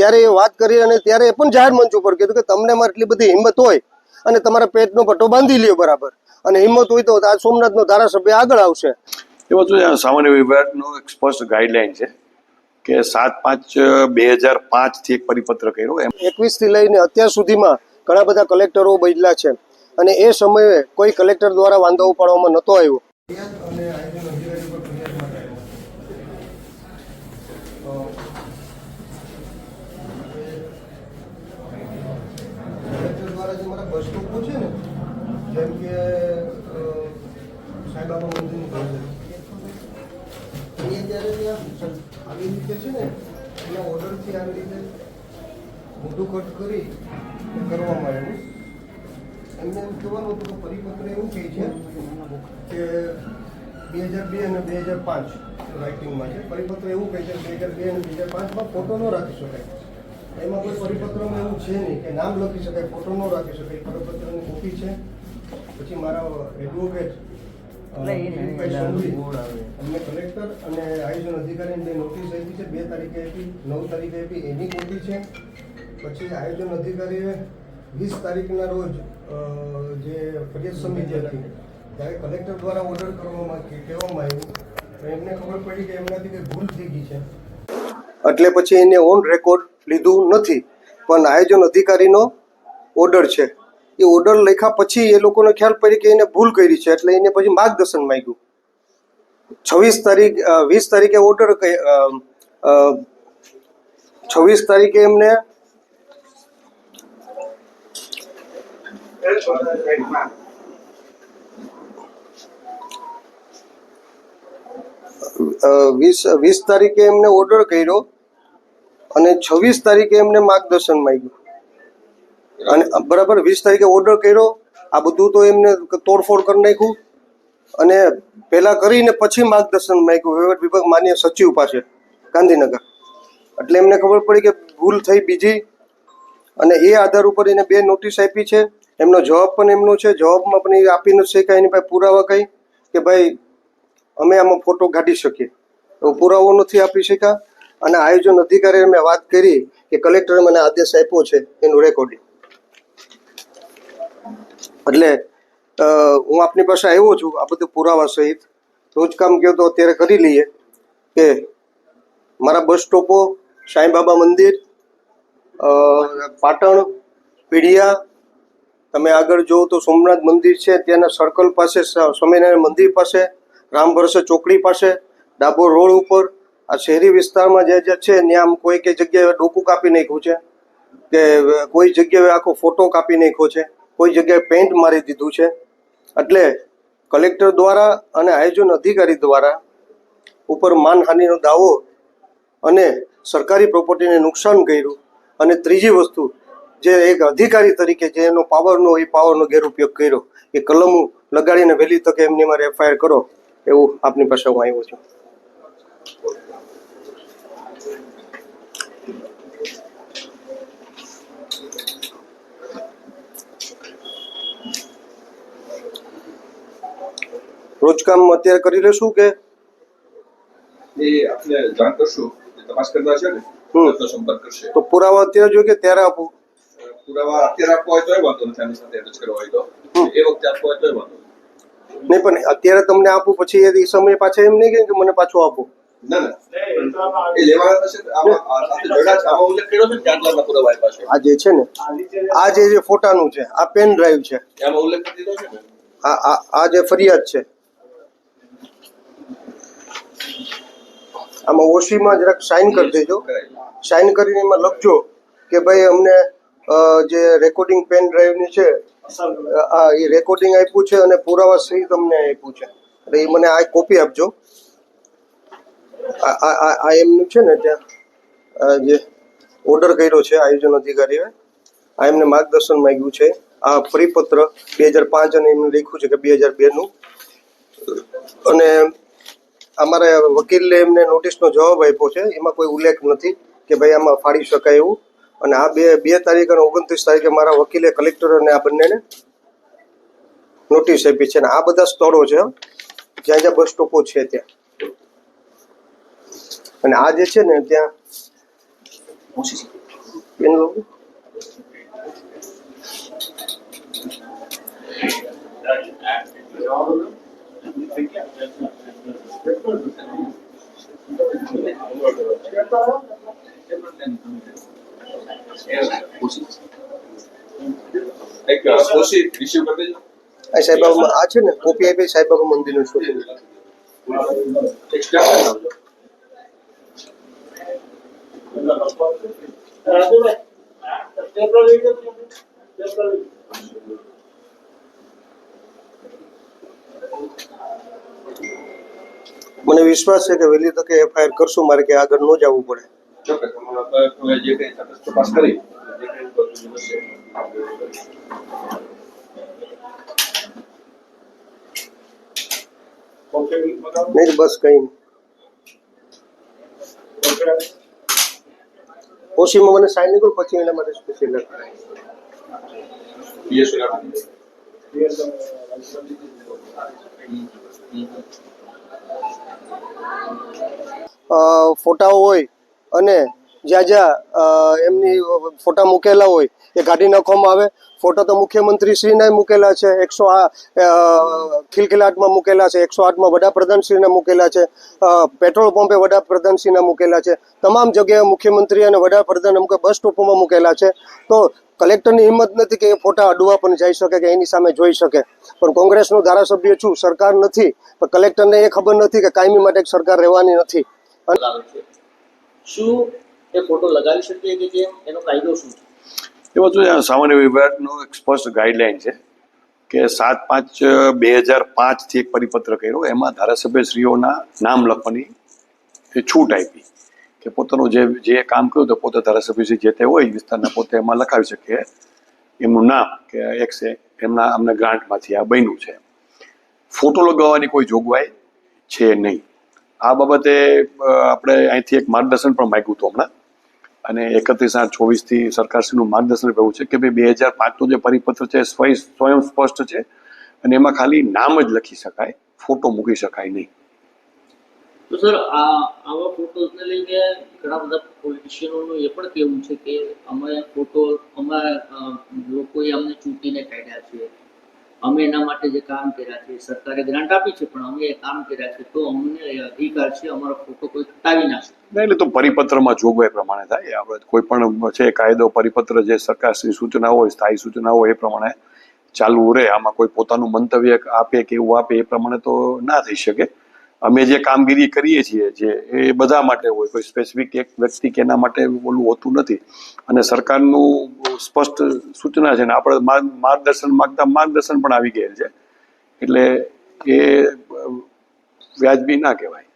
ત્યારે એ વાત કરી અને ત્યારે એ પણ જાહેર મંચ ઉપર કીધું કે તમને મારે એટલી બધી હિંમત હોય અને તમારા પેટનો પટ્ટો બાંધી લ્યો બરાબર, અને હિંમત હોય તો આ સોમનાથનો ધારાસભ્ય આગળ આવશે. એમાં તો સામાન્ય વિભાગનો એક સ્પષ્ટ ગાઈડલાઈન છે કે 7/5/2005 થી એક પરિપત્ર કર્યો. 21 થી લઈને અત્યાર સુધીમાં ઘણા બધા કલેક્ટરો બદલ્યા છે અને એ સમયે કોઈ કલેક્ટર દ્વારા વાંધો ઉપાડવામાં નહોતો આવ્યો. બસ સ્ટોપ છે ને, જેમ કે સાંઈબાબા મંદિરની ત્યારે ત્યાં આવી રીતે છે ને એના ઓર્ડરથી આવી રીતે મોઢું કટ કરી કરવામાં આવ્યું. એમને એમ કહેવાનું હતું કે પરિપત્ર એવું કહે છે કે 2002 અને 2005 રાઇટિંગમાં છે. પરિપત્ર એવું કહે છે 2002 અને 2005માં ફોટો ન રાખી શકાય. એમાં કોઈ પરિપત્રમાં એવું છે નહીં કે નામ લખી શકાય, ફોટો ન રાખી શકાય. પરિપત્રની કોપી છે. પછી મારા એડવોકેટ અમને કલેક્ટર અને આયોજન અધિકારીને જે નોટિસ આપી છે 2 તારીખે આપી, 9 તારીખે આપી, એની કોપી છે. પછી આયોજન અધિકારીએ 20 તારીખના રોજ જે ફરિયાદ સમિતિ હતી ત્યારે કલેક્ટર દ્વારા ઓર્ડર કહેવામાં આવ્યું, એમને ખબર પડી કે એમનાથી કંઈ ભૂલ થઈ ગઈ છે, એટલે પછી એને ઓન રેકોર્ડ લીધું નથી. પણ આયોજન અધિકારીનો ઓર્ડર છે, એ ઓર્ડર લખ્યા પછી એ લોકોને ખ્યાલ પડી કે એને ભૂલ કરી છે, એટલે એને પછી માર્ગદર્શન માંગ્યું. 20 તારીખે ઓર્ડર 26 તારીખે એમને 20 તારીખે એમને ઓર્ડર કર્યો અને 26 તારીખે એમને માર્ગદર્શન માંગ્યું. અને બરાબર 20 તારીખે ઓર્ડર કર્યો, આ બધું તો એમને તોડફોડ કરી નાખ્યું અને પહેલા કરીને પછી માર્ગદર્શન માંગ્યું વહીવટ વિભાગ માન્ય સચિવ પાસે ગાંધીનગર. એટલે એમને ખબર પડી કે ભૂલ થઈ બીજી, અને એ આધાર ઉપર એને 2 નોટિસ આપી છે. એમનો જવાબ પણ એમનો છે, જવાબમાં પણ એ આપી નથી શક્યા એની પાસે પુરાવા કંઈ કે ભાઈ અમે આમાં ફોટો કાઢી શકીએ, એવો પુરાવો નથી આપી શક્યા. અને આયોજન અધિકારીએ મેં વાત કરી કે કલેક્ટરે મને આદેશ આપ્યો છે એનું રેકોર્ડિંગ. એટલે હું આપની પાસે આવ્યો છું આ બધું પુરાવા સહિત. રોજકામ કહો તો અત્યારે કરી લઈએ કે મારા બસ સ્ટોપો સાંઈબાબા મંદિર, પાટણ, પીડિયા, તમે આગળ જુઓ તો સોમનાથ મંદિર છે ત્યાંના સર્કલ પાસે, સ્વામિનારાયણ મંદિર પાસે, રામ ભરોસે ચોકડી પાસે, ડાબોર રોડ ઉપર, આ શહેરી વિસ્તારમાં જે છે ત્યાં આમ કોઈ કઈ જગ્યાએ ડોકું કાપી નાખ્યું છે, કે કોઈ જગ્યાએ આખો ફોટો કાપી નાખ્યો છે, કોઈ જગ્યાએ પેન્ટ મારી દીધું છે. એટલે કલેક્ટર દ્વારા અને આયોજન અધિકારી દ્વારા ઉપર માનહાનિનો દાવો અને સરકારી પ્રોપર્ટીને નુકસાન કર્યું. અને ત્રીજી વસ્તુ, જે એક અધિકારી તરીકે જે એનો પાવરનો એ પાવરનો ગેરઉપયોગ કર્યો, એ કલમ લગાડીને વહેલી તકે એમની મારે એફઆઈઆર કરો એવું આપની પાસે હું આવ્યો છું. રોજકામ અત્યારે કરી લેશું કે આપણે જાણ કરશું, તપાસ કરતા છે ને તો સંપર્ક કરશે. તો પુરાવા અત્યારે જોઈએ કે ત્યારે આપું? પુરાવા અત્યારે આપવા હોય તોય વાંધો નથી, આની સાથે એટેચ કરવા હોય તો એ વખતે આપવા હોય તોય વાંધો નહીં. પણ અત્યારે તમને આપું પછી એ સમય પાછા એમ નહીં કે મને પાછું આપો. ના ના, એ લેવાના થશે. આમાં સાથે જોડા છે, આમાં ઉલ્લેખ કર્યો છે ને કે આટલા પુરાવા આપ્યા છે. આ જે છે ને, આ જે ફોટાનું છે, આ પેન ડ્રાઈવ છે, એમાં ઉલ્લેખ કરી દીધો છે ને. આ જે ફરિયાદ છે, આમાં ઓસીમાં જરાક સાઇન કરી દેજો. સાઇન કરીને એમાં લખજો કે ભાઈ અમને જે રેકોર્ડિંગ પેન ડ્રાઈવની છે એ રેકોર્ડિંગ આપ્યું છે અને પુરાવા સહિત અમને આપ્યું છે. એટલે એ મને આ કોપી આપજો. આ એમનું છે ને ત્યાં જે ઓર્ડર કર્યો છે આયોજન અધિકારીએ, આ એમને માર્ગદર્શન માંગ્યું છે. આ પરિપત્ર 2005 અને એમને લખ્યું છે કે 2002નું. અને અમારા વકીલે એમને નોટિસનો જવાબ આપ્યો છે, એમાં કોઈ ઉલ્લેખ નથી કે ભાઈ આમાં ફાડી શકાય એવું. અને આ 2 તારીખ અને 29 તારીખે મારા વકીલે કલેક્ટર અને આ બંનેને નોટિસ આપી છે. અને આ બધા સ્થળો છે જ્યાં જ્યાં બસ સ્ટોપો છે ત્યાં. અને આ જે છે ને ત્યાં પેન લો. એક ખુશી રિસીવ કરી દેજો. આ સાઈબાબા આ છે ને કોપી આપી સાઈબાબા મંદિરનું શોધું. એક સ્ટેપ લાવજો. મને વિશ્વાસ છે કે વહેલી તકે એફઆઈઆર કરશું, મારે કે આગળ ન જવું પડે. ચોક્કસ તમારા જે કંઈ તપાસ કરી જે કંઈ બધું હશે. નહીં બસ કઈ નહીં. ઓસીમાં મને સાઈન નીકળ પછી એના માટે સ્પેશિયલ પીએસ ફોટાઓ હોય અને જ્યાં જ્યાં એમની ફોટા મૂકેલા હોય એ કાઢી નાખવામાં આવે. ફોટા તો મુખ્યમંત્રીશ્રીના મૂકેલા છે, ખિલખિલાટમાં મૂકેલા છે, 108માં વડાપ્રધાનશ્રીના મૂકેલા છે, પેટ્રોલ પંપે વડાપ્રધાનશ્રીના મૂકેલા છે, તમામ જગ્યાએ મુખ્યમંત્રી અને વડાપ્રધાન અમુક બસ સ્ટોપોમાં મૂકેલા છે. તો કલેક્ટરની હિંમત નથી કે એ ફોટા અડવા પણ જઈ શકે કે એની સામે જોઈ શકે. પણ કોંગ્રેસનો ધારાસભ્ય છું, સરકાર નથી, પણ કલેક્ટરને એ ખબર નથી કે કાયમી માટે સરકાર રહેવાની નથી. શું એ ફોટો લગાવી શકીએ કે કેમ, એનો કાયદો શું છે? એમાં તો સામાન્ય વિભાગનો એક સ્પષ્ટ ગાઈડલાઈન છે કે 7/5/2005 થી એક પરિપત્ર કર્યો, એમાં ધારાસભ્યશ્રીઓના નામ લખવાની એ છૂટ આપી કે પોતાનું જે કામ કર્યું તો પોતે ધારાસભ્યશ્રી જે તે હોય વિસ્તારના પોતે એમાં લખાવી શકે એમનું નામ કે અમને ગ્રાન્ટમાંથી આ બન્યું છે. ફોટો લગાવવાની કોઈ જોગવાઈ છે નહીં. આ બાબતે આપણે અહીંથી એક માર્ગદર્શન પણ માંગ્યું હતું હમણાં, અને 31/8/24 સરકારશ્રીનું માર્ગદર્શન એવું છે કે ભાઈ 2005નો જે પરિપત્ર છે સ્વયં સ્પષ્ટ છે અને એમાં ખાલી નામ જ લખી શકાય, ફોટો મૂકી શકાય નહીં. તો સર આવા ફોટોઝને લઈને ઘણા બધા પોલિટિશિયનોનું એ પણ કહેવું છે કે અમે લોકોએ અમને ચૂંટીને કાઢ્યા છે, અમે એના માટે જે કામ કર્યા છે, સરકારે ગ્રાન્ટ આપી છે પણ અમે એ કામ કર્યા છે, તો અમને અધિકાર છે અમારો ફોટો કોઈ હટાવી ના શકે. એટલે તો પરિપત્રમાં જોગવાઈ પ્રમાણે થાય. આપણે કોઈ પણ છે કાયદો પરિપત્ર જે સરકારશ્રી સૂચના હોય, સ્થાયી સૂચના હોય એ પ્રમાણે ચાલુ રહે. આમાં કોઈ પોતાનું મંતવ્ય આપે કે એવું આપે એ પ્રમાણે તો ના થઈ શકે. અમે જે કામગીરી કરીએ છીએ જે એ બધા માટે હોય, કોઈ સ્પેસિફિક એક વ્યક્તિ કે એના માટે ઓલું હોતું નથી. અને સરકારનું સ્પષ્ટ સૂચના છે ને આપણે માર્ગદર્શન પણ આવી ગયેલ છે, એટલે એ વ્યાજબી ના કહેવાય.